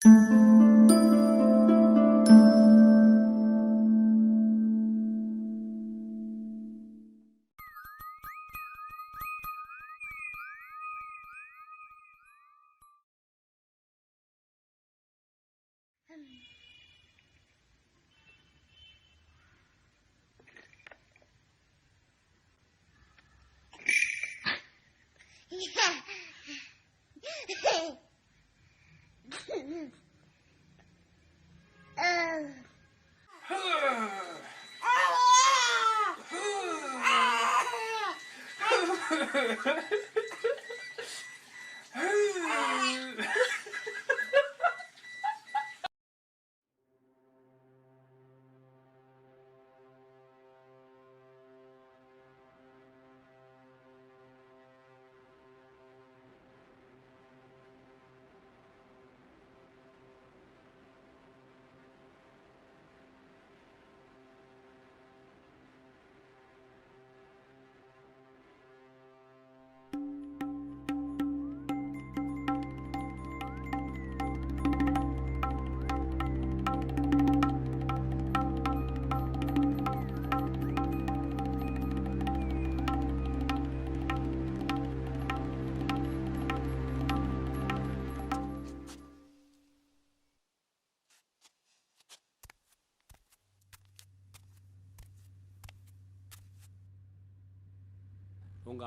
உங்க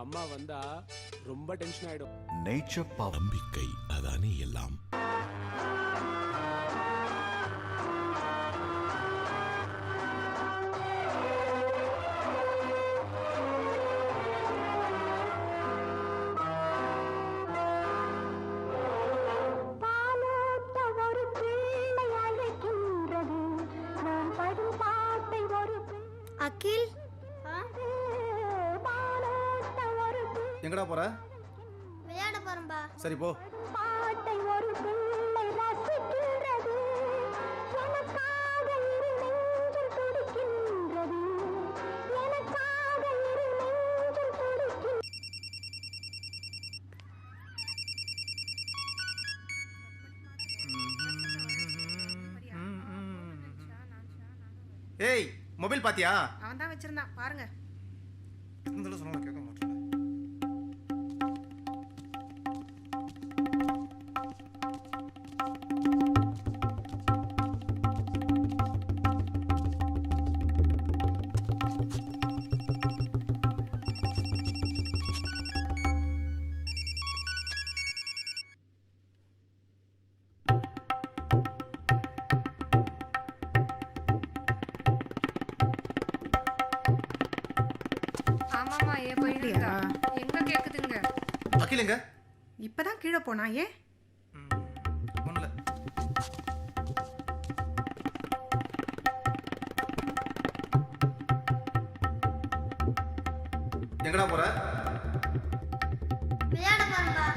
அம்மா வந்தா ரொம்ப டென்ஷன் ஆயிடும். நேச்சர் நம்பிக்கை அதானே எல்லாம். அகில், எங்கடா போற? விளையாட போறேன்பா. சரி போ. ஏய், மொபைல் பாத்தியா? அவன் தான் வச்சிருந்தான், பாருங்க. இந்த சொன்னாலும் கேட்க மாட்டேன். ஆமாமா, ஏன் போயிட்டு எங்க கேக்குதுங்க? அகில் எங்க? இப்பதான் கீழே போனா. ஏன்? ஒண்ணுல. எங்கடா போற? விளையாட போறேன்பா.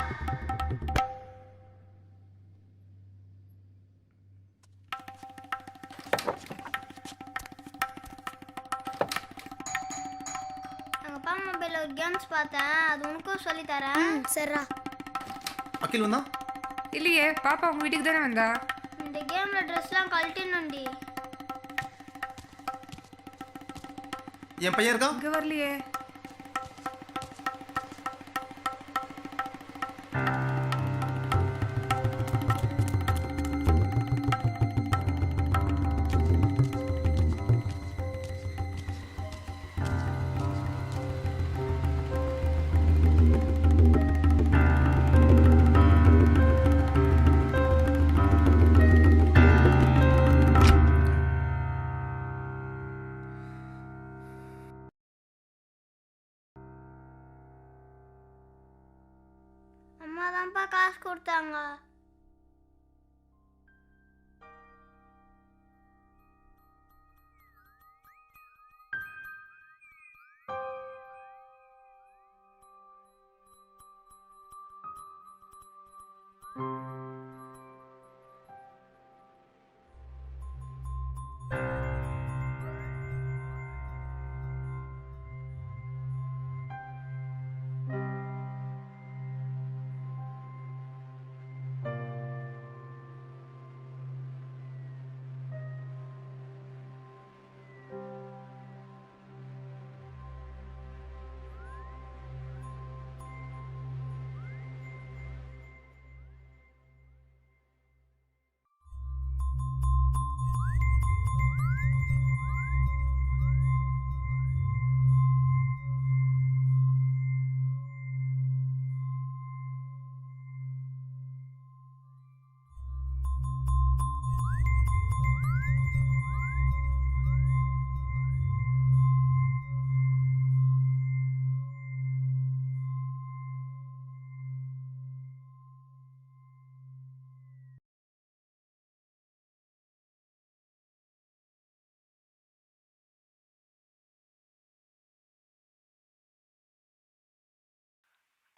அப்பா மொபைல்ல ஒரு கேம்ஸ் பார்த்தேன், அது உனக்கும் சொல்லி தரேன். சரிடா. அகில் வந்தா? இல்லையே, பாப்பா உங்க வீட்டுக்கு தானே வந்தா. இந்த கேம்ல ட்ரெஸ்லாம் கழட்டிடணும்டி. என் பையன் இருக்கான்? இங்க வரலையே.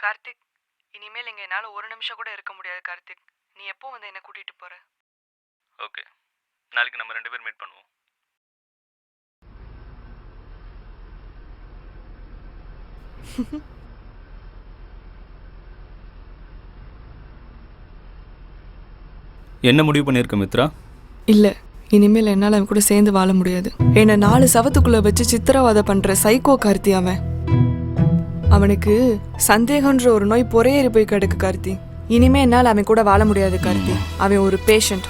கார்த்திக், இனிமேல் இங்கே என்னால் ஒரு நிமிஷம் கூட இருக்க முடியாது கார்த்திக். நீ எப்போ வந்து என்னை கூட்டிகிட்டு போகிற? ஓகே, நாளைக்கு நம்ம 2 பேர் மீட் பண்ணுவோம். என்ன முடிவு பண்ணியிருக்க மித்ரா? இல்லை, இனிமேல் என்னால் அவன் கூட சேர்ந்து வாழ முடியாது. என்னை 4 சவத்துக்குள்ளே வச்சு சித்திரவதை பண்ணுற சைக்கோ கார்த்தி அவன். அவனுக்கு சந்தேகன்ற ஒரு நோய் பொறையேறி போய் கிடக்கு கார்த்தி. இனிமே என்னால் அவன் கூட வாழ முடியாது கார்த்தி. அவன் ஒரு பேஷண்ட்.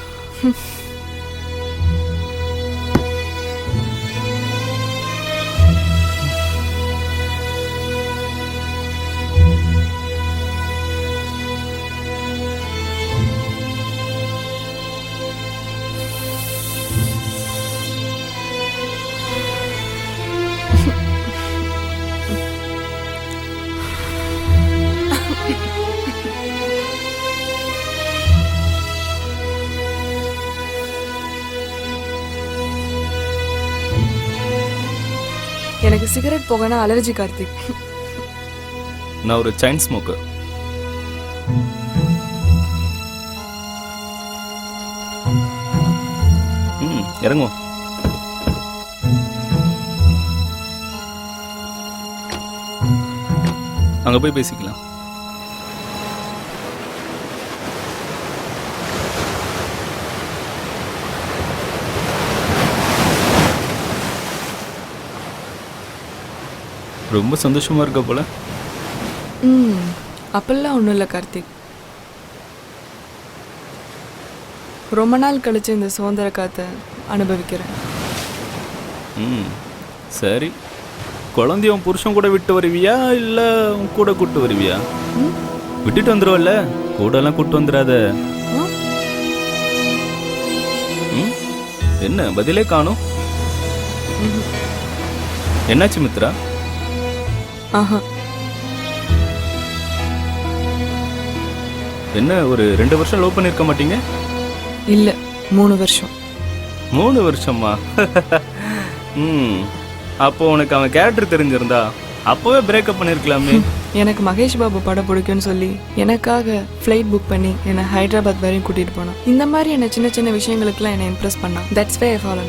எனக்கு சிகரெட் போகனா அலர்ஜி கார்த்திக். நான் ஒரு செயின் ஸ்மோக்கர். இறங்குவோம். அங்க போய் பேசிக்கலாம். ரொம்ப சந்தோஷமா இருக்க போல. அப்பெல்லாம் ஒன்றும் இல்லை கார்த்திக். ரொம்ப நாள் கழிச்சு இந்த சுதந்திர காற்றை அனுபவிக்கிறேன். சரி, குழந்தைய உன் புருஷன் கூட விட்டு வருவியா இல்லை உன் கூட கூட்டு வருவியா? விட்டுட்டு வந்துடுவல்ல, கூடலாம் கூட்டு வந்துடாத. என்ன பதிலே காணும்? என்னாச்சு மித்ரா? ஆஹா, என்ன ஒரு 2 வருஷம் லவ் பண்ணிருக்க மாட்டீங்க? இல்லை, 3 வருஷம். 3 வருஷமா? அப்போ உனக்கு அவன் கேரக்டர் தெரிஞ்சிருந்தா அப்போவே பிரேக்கப் பண்ணிருக்கலாமே. எனக்கு மகேஷ் பாபு படம் பிடிக்கும்னு சொல்லி எனக்காக ஃப்ளைட் புக் பண்ணி என்னை ஹைதராபாத் வரையும் கூட்டிகிட்டு போனான். இந்த மாதிரி என்னை சின்ன சின்ன விஷயங்களுக்குலாம் என்னை இம்ப்ரெஸ் பண்ணான். That's way I follow.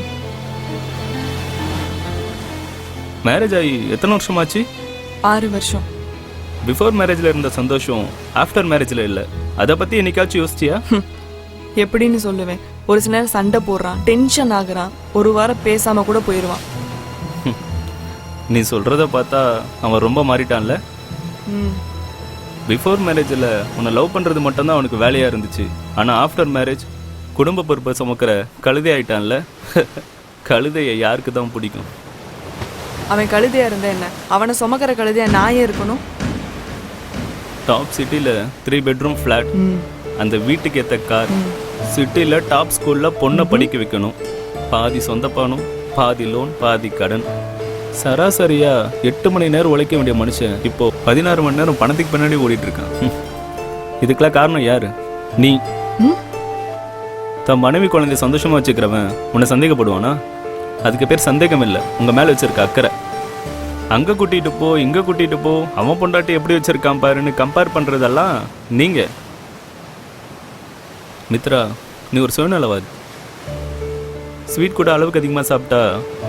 Marriage ஆகி எத்தனை வருஷமாச்சு? 6 வருஷம். பிஃபோர் மேரேஜில் இருந்த சந்தோஷம் ஆஃப்டர் மேரேஜில் இல்லை. அதை பற்றி என்னைக்காச்சும் யோசிச்சியா? எப்படின்னு சொல்லுவேன். ஒரு சில நேரம் சண்டை போடுறான், டென்ஷன் ஆகுறான், ஒரு வாரம் பேசாமல் கூட போயிடுவான். நீ சொல்கிறத பார்த்தா அவன் ரொம்ப மாறிட்டான்ல. பிஃபோர் மேரேஜில் உன்னை லவ் பண்ணுறது மட்டும்தான் அவனுக்கு வேலையாக இருந்துச்சு. ஆனால் ஆஃப்டர் மேரேஜ் குடும்ப பொறுப்பை சுமக்கிற கழுதை ஆயிட்டான்ல. கழுதையை யாருக்கு தான் பிடிக்கும்? அவன் கழுதையா இருந்தா என்ன, அவனை சுமக்கிற கழுதையா நான் இருக்கணும்? டாப் சிட்டியில் 3 பெட்ரூம் ஃப்ளாட், அந்த வீட்டுக்கு ஏற்ற கார், சிட்டியில் டாப் ஸ்கூலில் பொண்ணை படிக்க வைக்கணும், பாதி சொந்த பணம், பாதி லோன், பாதி கடன். சராசரியா 8 மணி நேரம் உழைக்க வேண்டிய மனுஷன் இப்போ 16 மணி நேரம் பணத்துக்கு பின்னாடி ஓடிட்டு இருக்கான். இதுக்கெல்லாம் காரணம் யாரு? நீ. தன் மனைவி குழந்தைய சந்தோஷமா வச்சுக்கிறவன் உன்னை சந்தேகப்படுவானா? அதுக்கு பேர் சந்தேகம் இல்லை, உங்க மேல வச்சிருக்க அக்கறை. அங்க கூட்டிட்டு போ, இங்க கூட்டிட்டு போ, அவன் பொண்டாட்டி எப்படி வச்சிருக்கான் பாருன்னு கம்பேர் பண்றதெல்லாம் நீங்க. மித்ரா, நீ ஒரு சுயநலவாதி. ஸ்வீட் கூட அளவுக்கு அதிகமாக சாப்பிட்டா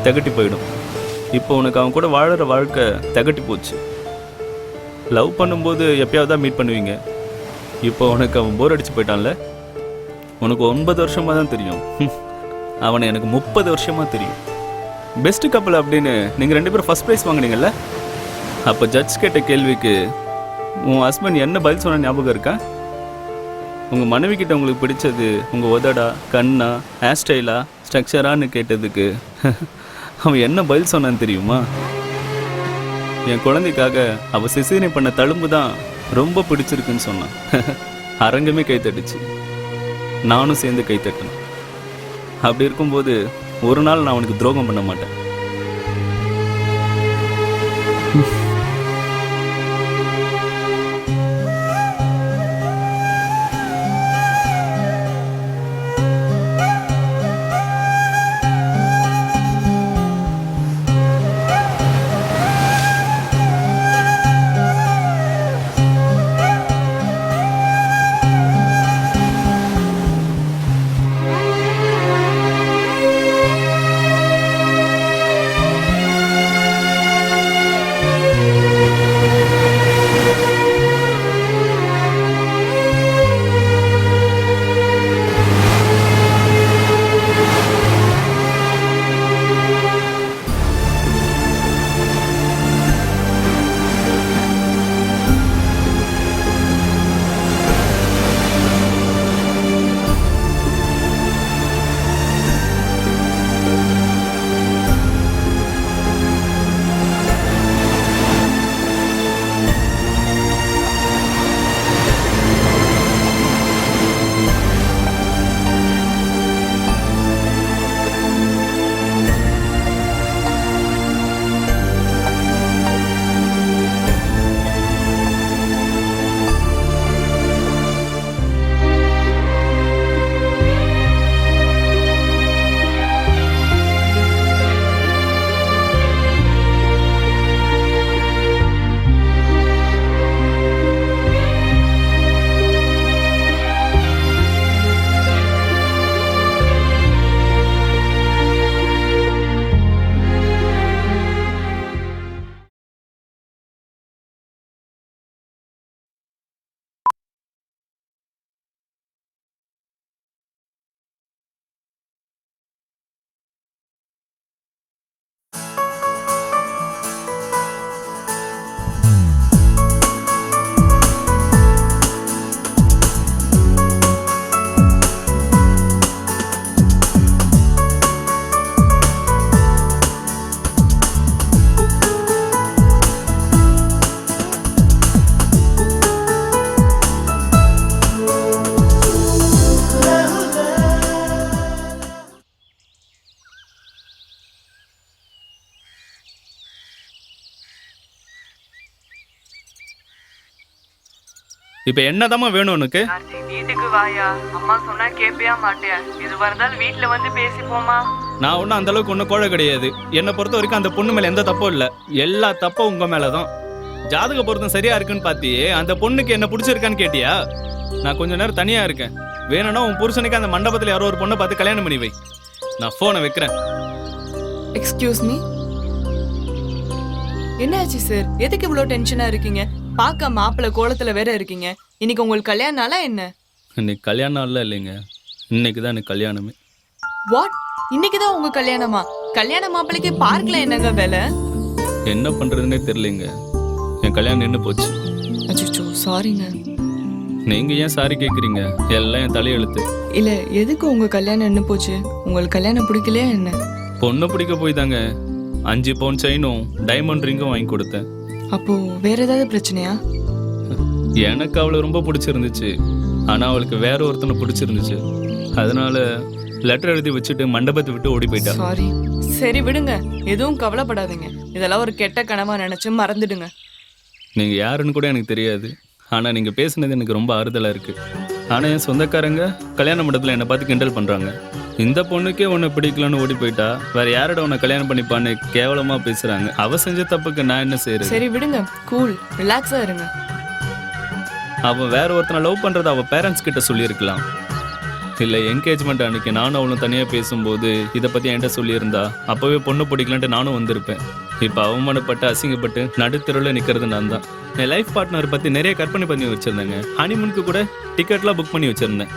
திகட்டி போயிடும். இப்போ உனக்கு அவன் கூட வாழற வாழ்க்கை திகட்டி போச்சு. லவ் பண்ணும்போது எப்பயாவது தான் மீட் பண்ணுவீங்க. இப்போ உனக்கு அவன் போர் அடிச்சு போயிட்டான்ல. உனக்கு 9 வருஷமாக தான் தெரியும், அவனை எனக்கு 30 வருஷமாக தெரியும். பெஸ்ட் கப்பல் அப்படின்னு நீங்கள் 2 பேரும் ஃபர்ஸ்ட் ப்ரைஸ் வாங்கினீங்கல்ல. அப்போ ஜட்ஜ் கேட்ட கேள்விக்கு உன் ஹஸ்பண்ட் என்ன பதில் சொன்ன ஞாபகம் இருக்கா? உங்கள் மனைவி கிட்ட உங்களுக்கு பிடிச்சது உங்கள் உதடா, கண்ணா, ஹேர் ஸ்டைலா, ஸ்ட்ரக்சரான்னு கேட்டதுக்கு அவன் என்ன பதில் சொன்னான்னு தெரியுமா? என் குழந்தைக்காக அவள் சிசேரியன் பண்ண தழும்பு தான் ரொம்ப பிடிச்சிருக்குன்னு சொன்னான். அரங்கமே கைத்தட்டுச்சு, நானும் சேர்ந்து கைத்தட்டேன். அப்படி இருக்கும்போது ஒரு நாள் நான் அவனுக்கு துரோகம் பண்ண மாட்டேன். இப்போ என்னதாம்மா வேணும் உனக்கு? கார்த்திக் வீட்டுக்கு வாயா, அம்மா சொன்னா கேட்பியா மாட்டியா? எதுவா இருந்தாலும் வீட்டுல வந்து பேசிப்போமா. நான் ஒன்றும் அந்த அளவுக்கு ஒன்றும் கோழ கிடையாது. என்னை பொறுத்த வரைக்கும் அந்த பொண்ணு மேலே எந்த தப்பும் இல்லை. எல்லா தப்பும் உங்க மேலே தான். ஜாதக பொருத்தம் சரியா இருக்குன்னு பார்த்தியே, அந்த பொண்ணுக்கு என்ன பிடிச்சிருக்கான்னு கேட்டியா? நான் கொஞ்ச நேரம் தனியா இருக்கேன். வேணும்னா உன் புருஷனுக்கு அந்த மண்டபத்தில் யாரோ ஒரு பொண்ணை பார்த்து கல்யாணம் பண்ணி வை. நான் ஃபோனை வைக்கிறேன். எக்ஸ்கியூஸ் மீ, என்னாச்சு சார்? எதுக்கு இவ்வளோ டென்ஷனா இருக்கீங்க? பார்க்க மாப்பிள்ளை கோலத்துல வேற இருக்கீங்க. இன்னைக்கு உங்களுக்கு கல்யாண நாளா என்ன? இன்னைக்கு கல்யாணம் நாள்லாம் இல்லைங்க, இன்னைக்கு தான் எனக்கு கல்யாணமே. வாட்? இன்னைக்குதான் உங்க கல்யாணமா? கல்யாண மாப்பிள்ளைக்கு பார்க்கல என்னங்க வேலை? என்ன பண்றதுன்னே தெரியலைங்க. என் கல்யாணம் நின்று போச்சு. அச்சோ சாரிங்க. நீங்க ஏன் சாரி கேட்குறீங்க? எல்லாம் என் தலையெழுத்து. இல்ல, எதுக்கு உங்க கல்யாணம் நின்னு போச்சு? உங்களுக்கு கல்யாணம் பிடிக்கலையா என்ன? பொண்ணை பிடிக்க போய் தாங்க 5 பவுன் செயினும் டைமண்ட் ரிங்கும் வாங்கி கொடுத்தேன். அப்போ வேற ஏதாவது பிரச்சனையா? எனக்கு அவளை ரொம்ப பிடிச்சிருந்துச்சு. ஆனா அவளுக்கு வேற ஒருத்தனை பிடிச்சிருந்துச்சு. அதனால லெட்டர் எழுதி வச்சுட்டு மண்டபத்தை விட்டு ஓடி போயிட்டா. சாரி. சரி விடுங்க, எதுவும் கவலைப்படாதீங்க. இதெல்லாம் ஒரு கெட்ட கனவா நினைச்சு மறந்துடுங்க. நீங்க யாருன்னு கூட எனக்கு தெரியாது. ஆனா நீங்க பேசுனது எனக்கு ரொம்ப ஆறுதலா இருக்கு. ஆனா என் சொந்தக்காரங்க கல்யாண மண்டபத்தில் என்னை பார்த்து கிண்டல் பண்றாங்க. இந்த பொண்ணுக்கே உன்னை பிடிக்கலன்னு ஓடி போயிட்டா வேற யாரோட உன்னை கல்யாணம் பண்ணிப்பான்னு கேவலமா பேசுறாங்க. அவ செஞ்ச தப்புக்கு நான் என்ன செய்யறது? சரி விடுங்க, கூல், ரிலாக்ஸா இருங்க. அவன் வேற ஒருத்தனை லவ் பண்றத அவ பேரண்ட்ஸ் கிட்ட சொல்லியிருக்கலாம். இல்லை என்கேஜ்மெண்ட் அன்னைக்கு நானும் அவளும் தனியாக பேசும்போது இதை பற்றி என்கிட்ட சொல்லியிருந்தா அப்போவே பொண்ணு பிடிக்கலான்ட்டு நானும் வந்திருப்பேன். இப்போ அவமானப்பட்டு அசிங்கப்பட்டு நடுத்தெருவில் நிற்கிறது நான் தான். என் லைஃப் பார்ட்னர் பற்றி நிறைய கற்பனை பண்ணி வச்சுருந்தேங்க. ஹனிமூனுக்கு கூட டிக்கெட்லாம் புக் பண்ணி வச்சுருந்தேன்.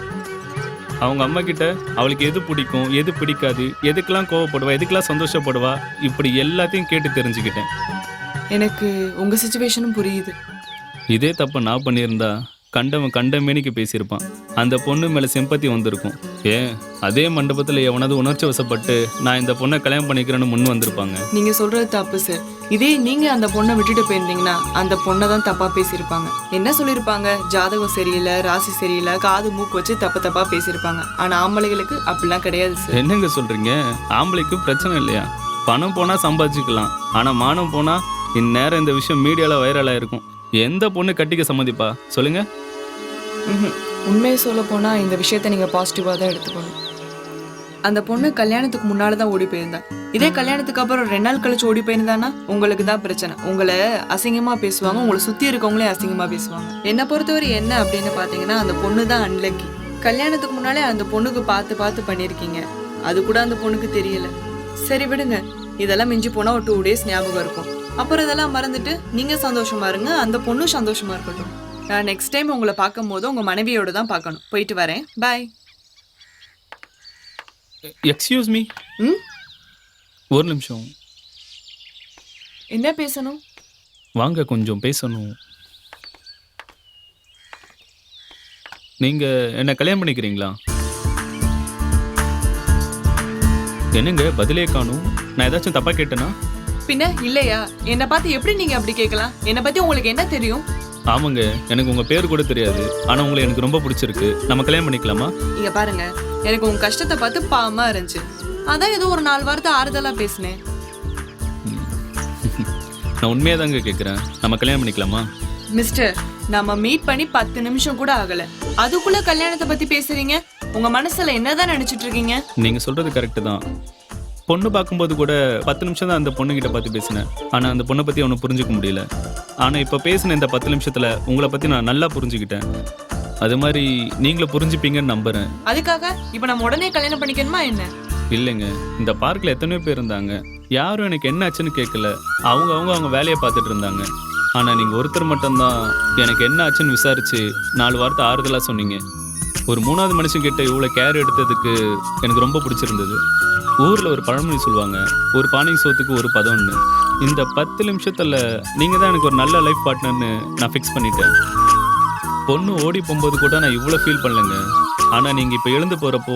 அவங்க அம்மா கிட்ட அவளுக்கு எது பிடிக்கும் எது பிடிக்காது, எதுக்கெல்லாம் கோவப்படுவா எதுக்கெல்லாம் சந்தோஷப்படுவா, இப்படி எல்லாத்தையும் கேட்டு தெரிஞ்சுக்கிட்டேன். எனக்கு உங்கள் சிச்சுவேஷனும் புரியுது. இதே தப்பு நான் பண்ணியிருந்தா கண்டவன் கண்டமேனிக்கு பேசியிருப்பான். அந்த பொண்ணு மேலே சிம்பத்தி வந்திருக்கும். ஏன் அதே மண்டபத்தில் எவனது உணர்ச்சி வசப்பட்டு நான் இந்த பொண்ணை கல்யாணம் பண்ணிக்கிறேன்னு முன் வந்திருப்பாங்க. நீங்கள் சொல்கிறது தப்பு சார். இதே நீங்கள் அந்த பொண்ணை விட்டுட்டு போயிருந்தீங்கன்னா அந்த பொண்ணை தான் தப்பாக பேசியிருப்பாங்க. என்ன சொல்லியிருப்பாங்க? ஜாதகம் சரியில்லை, ராசி சரியில்லை, காது மூக்கு வச்சு தப்பாக பேசியிருப்பாங்க. ஆனால் ஆம்பளைகளுக்கு அப்படிலாம் கிடையாது சார். என்னங்க சொல்கிறீங்க? ஆம்பளைக்கு பிரச்சனை இல்லையா? பணம் போனால் சம்பாதிச்சுக்கலாம். ஆனால் மானம் போனால் இந்நேரம் இந்த விஷயம் மீடியாவில் வைரலாக இருக்கும். எந்த பொண்ணு கட்டிக்க சம்மதிப்பா சொல்லுங்க? உண்மையை சொல்ல போனால் இந்த விஷயத்த நீங்கள் பாசிட்டிவாக தான் எடுத்துக்கணும். அந்த பொண்ணு கல்யாணத்துக்கு முன்னால் தான் ஓடி போயிருந்தா. இதே கல்யாணத்துக்கு அப்புறம் 2 நாள் கழிச்சு ஓடி போயிருந்தானா உங்களுக்கு தான் பிரச்சனை. உங்களை அசிங்கமாக பேசுவாங்க, உங்களை சுற்றி இருக்கவங்களே அசிங்கமாக பேசுவாங்க. என்னை பொறுத்தவரை என்ன அப்படின்னு பார்த்தீங்கன்னா அந்த பொண்ணு தான் அன்லக்கி. கல்யாணத்துக்கு முன்னாலே அந்த பொண்ணுக்கு பார்த்து பண்ணியிருக்கீங்க. அது கூட அந்த பொண்ணுக்கு தெரியல. சரி விடுங்க, இதெல்லாம் மிஞ்சி போனால் ஒரு 2 days ஞாபகம் இருக்கும். அப்புறம் இதெல்லாம் மறந்துட்டு நீங்கள் சந்தோஷமா இருங்க, அந்த பொண்ணும் சந்தோஷமா இருக்கட்டும். நான் நெக்ஸ்ட் டைம் உங்களை பார்க்கும் போது உங்கள் மனைவியோட தான் பார்க்கணும். போயிட்டு வரேன், பாய். Excuse me. ஒரு நிமிஷம். என்ன பேசணும்? வாங்க கொஞ்சம் பேசணும். நீங்கள் என்ன கல்யாணம் பண்ணிக்கிறீங்களா? என்னங்க பதிலே காணும்? நான் ஏதாச்சும் தப்பாக கேட்டேனா? பின்ன இல்லையா? என்னை பார்த்து எப்படி நீங்கள் அப்படி கேட்கலாம்? என்னை பற்றி உங்களுக்கு என்ன தெரியும்? ஆமாங்க, எனக்கு உங்கள் பேர் கூட தெரியாது. ஆனால் உங்களை எனக்கு ரொம்ப பிடிச்சிருக்கு. நம்ம கல்யாணம் பண்ணிக்கலாமா? இங்க பாருங்க, எனக்கு உங்க கஷ்டத்தை பார்த்து பாவமா இருந்துச்சு. அதான் ஏதோ ஒரு 4 வார்த்தை ஆறுதலாக பேசினேன். நான் உண்மையாக தாங்க கேட்குறேன். நம்ம கல்யாணம் பண்ணிக்கலாமா? மிஸ்டர், நம்ம மீட் பண்ணி 10 நிமிஷம் கூட ஆகல, அதுக்குள்ள கல்யாணத்தை பத்தி பேசுறீங்க. உங்க மனசுல என்னதான் நினைச்சிட்டு இருக்கீங்க? நீங்கள் சொல்கிறது கரெக்டு தான். பொண்ணு பார்க்கும்போது கூட 10 நிமிஷம் தான் அந்த பொண்ணுகிட்ட பார்த்து பேசினேன். ஆனால் அந்த பொண்ணை பற்றி ஒன்றும் புரிஞ்சுக்க முடியல. ஆனால் இப்போ பேசின இந்த 10 நிமிஷத்தில் உங்களை பற்றி நான் நல்லா புரிஞ்சுக்கிட்டேன். அது மாதிரி நீங்களும் புரிஞ்சுப்பீங்கன்னு நம்புகிறேன். அதுக்காக இப்போ நம்ம உடனே கல்யாணம் பண்ணிக்கணுமா என்ன? இல்லைங்க, இந்த பார்க்கில் எத்தனையோ பேர் இருந்தாங்க. யாரும் எனக்கு என்ன ஆச்சுன்னு கேட்கல. அவங்க வேலையை பார்த்துட்டு இருந்தாங்க. ஆனால் நீங்கள் ஒருத்தர் மட்டும்தான் எனக்கு என்ன ஆச்சுன்னு விசாரித்து 4 வார்த்தை ஆறுதலாக சொன்னீங்க. ஒரு 3வது மனுஷங்கிட்ட இவ்வளோ கேர் எடுத்ததுக்கு எனக்கு ரொம்ப பிடிச்சிருந்தது. ஊரில் ஒரு பழமொழி சொல்லுவாங்க, ஒரு பானை சோத்துக்கு ஒரு பதம்னு. இந்த 10 நிமிஷத்தில் நீங்கள் தான் எனக்கு ஒரு நல்ல லைஃப் பார்ட்னர்னு நான் ஃபிக்ஸ் பண்ணிட்டேன். பொண்ணு ஓடி போகும்போது கூட நான் இவ்வளோ ஃபீல் பண்ணலைங்க. ஆனால் நீங்கள் இப்போ எழுந்து போகிறப்போ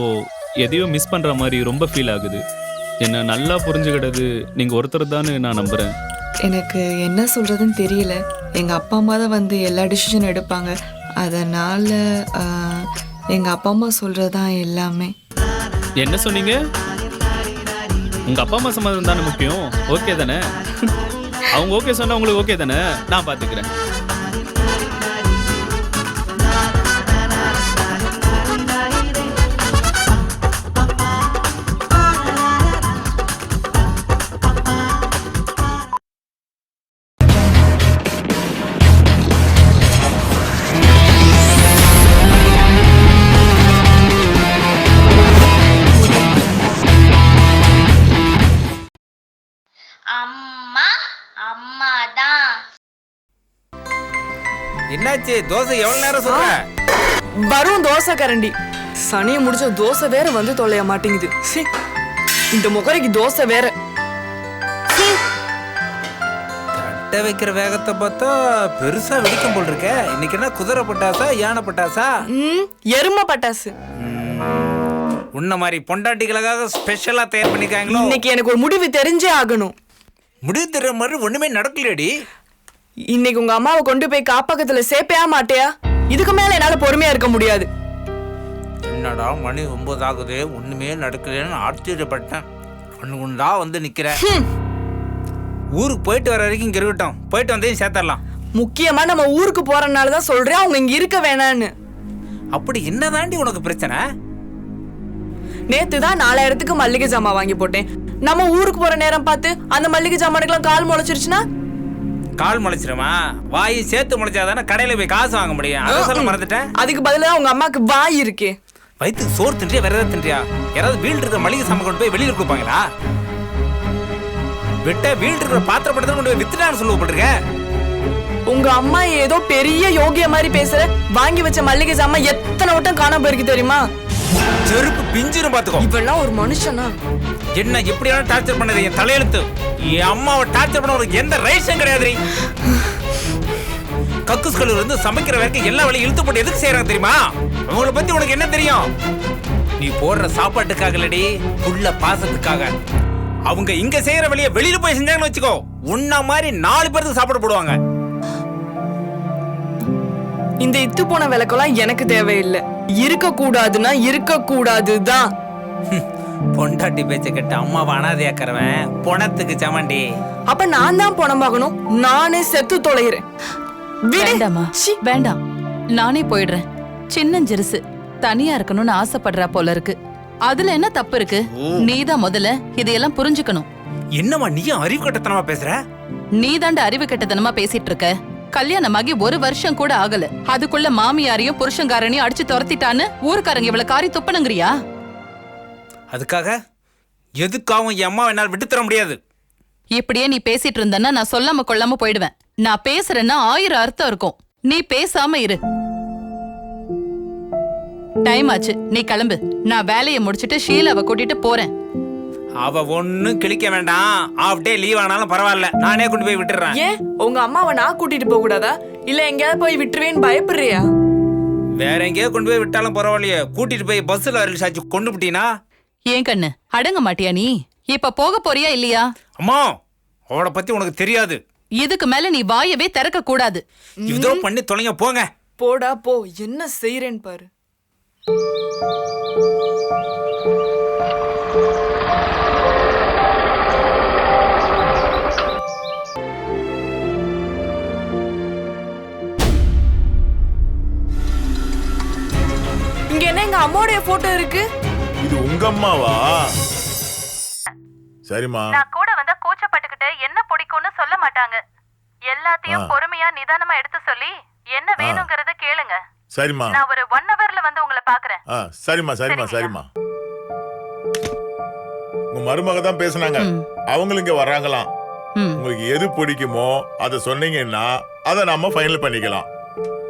எதையோ மிஸ் பண்ணுற மாதிரி ரொம்ப ஃபீல் ஆகுது. என்னை நல்லா புரிஞ்சுக்கிட்டது நீங்கள் ஒருத்தர் தான்னு நான் நம்புகிறேன். எனக்கு என்ன சொல்றதுன்னு தெரியல. எங்க அப்பா அம்மா தான் வந்து எல்லா டிசிஷன் எடுப்பாங்க. அதனால எங்க அப்பா அம்மா சொல்றதுதான் எல்லாமே. என்ன சொன்னீங்க? உங்க அப்பா அம்மா சம்மதம் தானே முக்கியம். ஓகே தானே? அவங்க ஓகே சொன்னா உங்களுக்கு ஓகே தானே? நான் பாத்துக்கிறேன். என்னாச்சு? தோசை எவ்வளவு நேரம் சொல்ற? வரும் தோசை கரண்டி. சனியை முடிச்ச தோசை வேற வந்து தொலைய மாட்டேங்குது. சீ, இந்த முகரைக்கு தோசை வேற. தட்டை வைக்கிற வேகத்தை பார்த்தா பெருசா வெடிக்கும் போல் இருக்க. இன்னைக்கு என்ன குதிரை பட்டாசா யானை பட்டாசா? எருமை பட்டாசு. உன்ன மாதிரி பொண்டாட்டிகளுக்காக ஸ்பெஷலா தயார் பண்ணிருக்காங்களோ? இன்னைக்கு எனக்கு ஒரு முடிவு தெரிஞ்சே ஆகணும். முடிவு தெரியற மாதிரி ஒண்ணுமே நடக்கலடி. இன்னைக்கு உங்க அம்மாவை கொண்டு போய் காப்பகத்துல சேர்ப்பையா மாட்டியா? இதுக்கு மேல என்னால பொறுமையா இருக்க முடியாது. என்னடா மணி 9 ஆகுது, ஒண்ணுமே நடக்கலன்னு ஆச்சரியப்பட்டேன். ஒண்ணுண்டா வந்து நிக்கிறேன். ஊருக்கு போயிட்டு வர வரைக்கும் இங்க இருக்கட்டும், போயிட்டு வந்தே சேர்த்தரலாம். முக்கியமா நம்ம ஊருக்கு போறதுனாலதான் சொல்றேன் அவங்க இங்க இருக்க வேணான்னு. அப்படி என்னதாண்டி உனக்கு பிரச்சனை? நேத்து தான் 4000க்கு மல்லிகை ஜாமான் வாங்கி போட்டேன். நம்ம ஊருக்கு போற நேரம் பார்த்து அந்த மல்லிகை ஜாமானுக்குலாம் கால் முளைச்சிருச்சுன்னா? கால் முளைச்சிருமா? வாய் சேர்த்து முளைச்சாதானே கடையில போய் காசு வாங்க முடியும். அதை சொல்ல மறந்துட்டேன். அதுக்கு பதிலா உங்க அம்மாக்கு வாய் இருக்கே. வயிற்றுக்கு சோறு தின்றியா வேற ஏதாவது தின்றியா? யாராவது வீடு இருக்கிற மளிகை சாமான் கொண்டு போய் வெளியில கொடுப்பாங்களா? விட்ட வீடு இருக்கிற பாத்திரப்படத்தை கொண்டு போய் வித்துட்டான்னு சொல்லப்பட்டிருக்க. உங்க அம்மா ஏதோ பெரிய யோகிய மாதிரி பேசுற. வாங்கி வச்ச மல்லிகை ஜாமான் எத்தனை வட்டம் காணாம போயிருக்கு தெரியுமா? செருப்பு பிஞ்சிரும் பாத்துக்கோ. இவெல்லாம் ஒரு மனுஷனா? என்ன எப்படியான டார்ச்சர் பண்ணது? என் தலையெழுத்து. என் அம்மாவை டார்ச்சர் பண்ண உனக்கு எந்த ரைட்ஸும் கிடையாது. கக்கூஸ் கல்லூரி வந்து சமைக்கிற வரைக்கும் எல்லா வேலையும் இழுத்து போட்டு எதுக்கு செய்யறாங்க தெரியுமா? அவங்கள பத்தி உனக்கு என்ன தெரியும்? நீ போடுற சாப்பாட்டுக்காக இல்லடி, புள்ள பாசத்துக்காக. அவங்க இங்க செய்யற வேலையை வெளியில போய் செஞ்சாங்கன்னு வச்சுக்கோ, உன்ன மாதிரி 4 பேருக்கு சாப்பாடு போடுவாங்க. இந்த இத்து போன விளக்கெல்லாம் எனக்கு தேவையில்லை. இருக்க கூடாதுன்னா இருக்க கூடாதுதான். பொண்டாட்டி பேச்ச கேட்டு அம்மாவை அனாதையாக்கிறவன் பொணத்துக்கு சமண்டி. அப்ப நான் தான் பணமாகணும். நானே செத்து தொலைகிறேன். வேண்டாமா, வேண்டாம், நானே போயிடுறேன். சின்னஞ்சிறுசு தனியா இருக்கணும்னு ஆசைப்படுறா போல இருக்கு. அதுல என்ன தப்பு இருக்கு? நீதான் முதல்ல இதையெல்லாம் புரிஞ்சுக்கணும். என்னம்மா நீயும் அறிவு கட்டத்தனமா பேசுற? நீதாண்ட அறிவு கட்டத்தனமா பேசிட்டு இருக்க. கல்யாணமாகி 1 வருஷம் கூட ஆகல, அதுக்குள்ள மாமியாரையும் புருஷங்காரனையும் அடிச்சு துரத்திட்டான்னு ஊருக்காரங்க இவ்வளவு காரி துப்பனுங்கிறியா? அதுக்காக எதுக்காகவும் என் அம்மா என்னால் விட்டு தர முடியாது. இப்படியே நீ பேசிட்டு இருந்தன்னா நான் சொல்லாம கொள்ளாம போயிடுவேன். நான் பேசுறேன்னா 1000 அர்த்தம் இருக்கும். நீ பேசாம இரு. டைம் ஆச்சு, நீ கிளம்பு. நான் வேலையை முடிச்சிட்டு ஷீலாவை கூட்டிட்டு போறேன். அவ ஒன்னும் கிழிக்க வேண்டாம். ஆஃப் டே லீவ் ஆனாலும் பரவாயில்ல, நானே கொண்டு போய் விட்டுறேன். ஏன் உங்க அம்மாவை நான் கூட்டிட்டு போக கூடாதா? இல்ல எங்கேயாவது போய் விட்டுருவேன்னு பயப்படுறியா? வேற எங்கேயாவது கொண்டு போய் விட்டாலும் பரவாயில்லையே, கூட்டிட்டு போய் பஸ்ல வரல சாச்சு கொண்டு விட்டீனா? ஏன் கண்ணு அடங்க மாட்டியா நீ? இப்ப போக போறியா இல்லையா? அம்மா அவளை பத்தி உனக்கு தெரியாது. இதுக்கு மேல நீ வாயவே திறக்க கூடாது. இதோ பண்ணி தொலைங்க போங்க. போடா போ, என்ன செய்யறேன்னு பாரு. இங்க என்ன எங்க அம்மாவுடைய போட்டோ இருக்கு? இது உங்க அம்மாவா? சரிம்மா. நான் கூட வந்தா கூச்சப்பட்டுக்கிட்டு என்ன பிடிக்கும்னு சொல்ல மாட்டாங்க. எல்லாத்தையும் பொறுமையா நிதானமா எடுத்து சொல்லி என்ன வேணும்ங்கறத கேளுங்க. சரிம்மா. நான் ஒரு 1 ஹவர்ல வந்து உங்களை பாக்குறேன். சரிம்மா சரிம்மா சரிம்மா. உங்க மருமக தான் பேசுனாங்க. அவங்களும் இங்க வர்றாங்களாம். உங்களுக்கு எது பிடிக்குமோ அதை சொன்னீங்கன்னா அதை நாம ஃபைனல் பண்ணிக்கலாம்.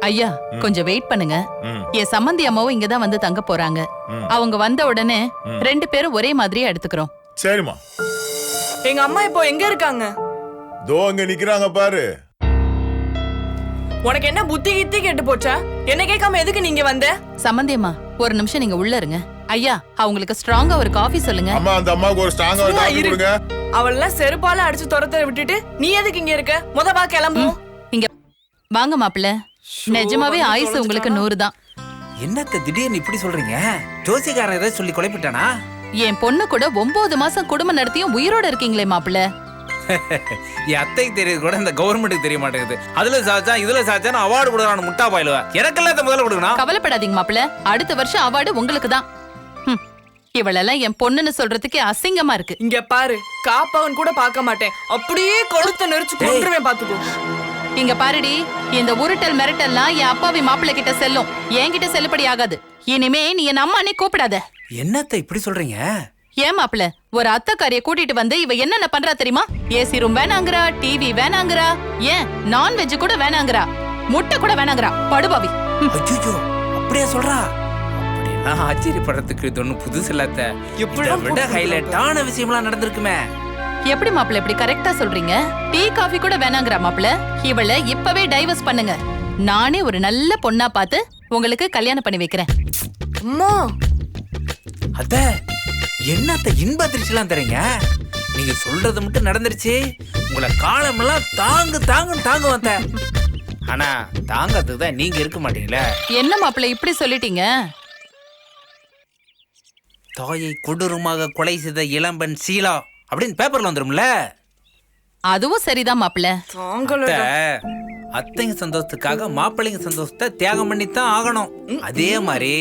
ஐயா கொஞ்சம் வெயிட் பண்ணுங்க. என் சம்பந்தி அம்மாவும் இங்கதான் வந்து தங்க போறாங்க. அவங்க வந்த உடனே 2 பேரும் ஒரே மாதிரியே எடுத்துக்கிறோம். சரிம்மா. எங்க அம்மா இப்போ எங்க இருக்காங்க? தோ அங்க நிக்கிறாங்க பாரு. உனக்கு என்ன புத்தி கித்தி கேட்டு போச்சா? என்ன கேட்காம எதுக்கு நீங்க வந்த? சம்பந்தி அம்மா ஒரு நிமிஷம் நீங்க உள்ள இருங்க. ஐயா அவங்களுக்கு ஸ்ட்ராங்கா ஒரு காஃபி சொல்லுங்க. அம்மா அந்த அம்மாக்கு ஒரு ஸ்ட்ராங்கா ஒரு காஃபி கொடுங்க. அவளெல்லாம் செருப்பால அடிச்சு துரத்த விட்டுட்டு நீ எதுக்கு இங்க இருக்க? முத வா கிளம்புவோம். இங்க வாங்க மாப்பிள்ள. நிஜமாவே ஆயுசு உங்களுக்கு 100 தான். என்னத்த திடீர்னு இப்படி சொல்றீங்க? ஜோசிகாரன் ஏதாவது சொல்லி குழப்பிட்டானா? என் பொண்ணு கூட 9 மாசம் குடும்பம் நடத்தியும் உயிரோட இருக்கீங்களே மாப்பிள்ள. என் அத்தைக்கு தெரியுது கூட இந்த கவர்மெண்ட்டுக்கு தெரிய மாட்டேங்குது. அதுல சாச்சா இதுல சாச்சான்னு அவார்டு கொடுக்கறானு முட்டா பாயிலுவா. எனக்கெல்லாம் முதல்ல கொடுக்கணும். கவலைப்படாதீங்க மாப்பிள்ள, அடுத்த வருஷம் அவார்டு உங்களுக்கு தான். இவளெல்லாம் என் பொண்ணுன்னு சொல்றதுக்கே அசிங்கமா இருக்கு. இங்க பாரு, காப்பவன் கூட பார்க்க மாட்டேன். அப்படியே கொளுத்த நெரிச்சு கொன்றுவேன் பாத்துக்கோ. இங்க பாருடி, இந்த உருட்டல் மிரட்டல்லாம் என் அப்பாவி மாப்பிள்ளை கிட்ட செல்லும், என்கிட்ட செல்லுபடி ஆகாது. இனிமே நீ என் அம்மானே கூப்பிடாத. என்னத்த இப்படி சொல்றீங்க? ஏன் மாப்பிள்ள, ஒரு அத்தைக்காரிய கூட்டிட்டு வந்து இவ என்னென்ன பண்றா தெரியுமா? ஏசி ரூம் வேணாங்கறா, டிவி வேணாங்கறா, ஏன் நான்வெஜ் கூட வேணாங்கறா. முட்டை கூட வேணாங்கறா படுபாவி. ஐயோ அப்படியே சொல்றா? அப்படிலாம் ஆச்சரியப்படுறதுக்கு இது ஒன்றும் புதுசு இல்லாத. இதை விட ஹைலைட்டான விஷயம்லாம் நடந்திருக்குமே. எப்படி மாப்பிள்ள இப்படி கரெக்டா சொல்றீங்க? டீ காஃபி கூட வேணாங்கறா மாப்பிள்ள. இவளை இப்பவே டைவர்ஸ் பண்ணுங்க. நானே ஒரு நல்ல பொண்ணா பார்த்து உங்களுக்கு கல்யாணம் பண்ணி வைக்கிறேன். அம்மா அத என்னத்த இன்ப அதிர்ச்சிலாம் தரீங்க? நீங்க சொல்றது மட்டும் நடந்துருச்சு, உங்களை காலமெல்லாம் தாங்க வந்த. ஆனா தாங்கிறதுக்கு தான் நீங்க இருக்க மாட்டீங்களே. என்ன மாப்பிள்ள இப்படி சொல்லிட்டீங்க? தாயை கொடூரமாக கொலை செய்த இளம்பெண் சீலா அப்படின்னு பேப்பர்ல வந்துரும்ல. அதுவும் சரிதான் மாப்பிள்ள. அத்தைங்க சந்தோஷத்துக்காக மாப்பிள்ளைங்க சந்தோஷத்தை தியாகம் பண்ணித்தான் ஆகணும். அதே மாதிரி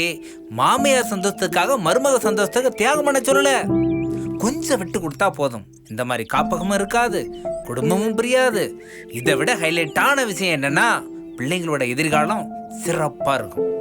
மாமியார் சந்தோஷத்துக்காக மருமக சந்தோஷத்துக்கு தியாகம் பண்ண சொல்லல. கொஞ்சம் விட்டு கொடுத்தா போதும். இந்த மாதிரி காப்பகமும் இருக்காது, குடும்பமும் புரியாது. இதை விட ஹைலைட்டான விஷயம் என்னன்னா பிள்ளைங்களோட எதிர்காலம் சிறப்பா இருக்கும்.